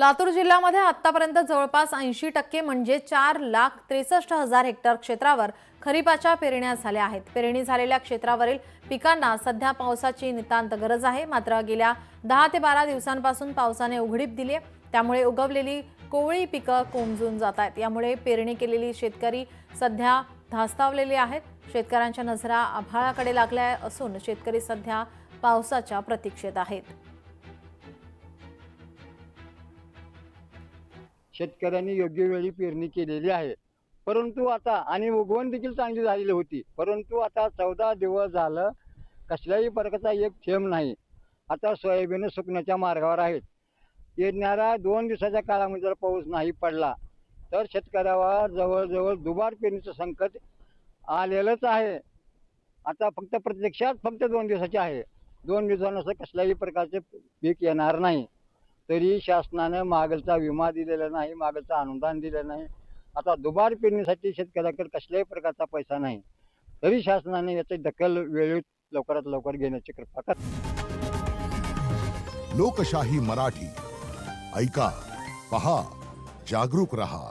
लातूर जिल्ह्यामध्ये आतापर्यंत जवळपास 80% म्हणजे 4,63,000 हेक्टर क्षेत्रावर खरीपाच्या पेरण्या झाल्या आहेत। पेरणी झालेल्या क्षेत्रावरील पिकांना सध्या पावसाची नितांत गरज आहे। मात्र गेल्या 10 ते 12 दिवसांपासून पावसाने उघडीप दिली आहे, त्यामुळे उगवलेली कोवळी पिकं कोमजून जात आहेत। यामुळे पेरणी केलेली शेतकरी सध्या धास्तावलेले आहेत। शेतकऱ्यांच्या नजरा आभाळाकडे लागल्या असून शेतकरी सध्या पावसाच्या प्रतीक्षेत आहेत। शेतकऱ्यांनी योग्य वेळी पेरणी केलेली आहे, परंतु आता आणि उगवण देखील चांगली झालेली होती, परंतु आता 14 दिवस झालं कसल्याही प्रकारचा एक थेंब नाही। आता सोयाबीन सुकण्याच्या मार्गावर आहेत। येणाऱ्या 2 दिवसाच्या काळामध्ये जर पाऊस नाही पडला तर शेतकऱ्यावर जवळजवळ दुबार पेरणीचं संकट आलेलंच आहे। आता प्रत्यक्षात फक्त 2 दिवसाचे आहे। 2 दिवसानंतर कसल्याही प्रकारचे पीक येणार नाही। तरी शासनाने मागलचा विमा दिलेला नाही, मागलचं अनुदान दिलेलं नाही। आता दुबार पेरणीसाठी शेतकऱ्याकडे कसल्याही प्रकारचा पैसा नाही, तरी शासनाने याची दखल वेळेत लवकरात लवकर घेण्याची कृपा करा। लोकशाही मराठी ऐका, पहा, जागरूक रहा।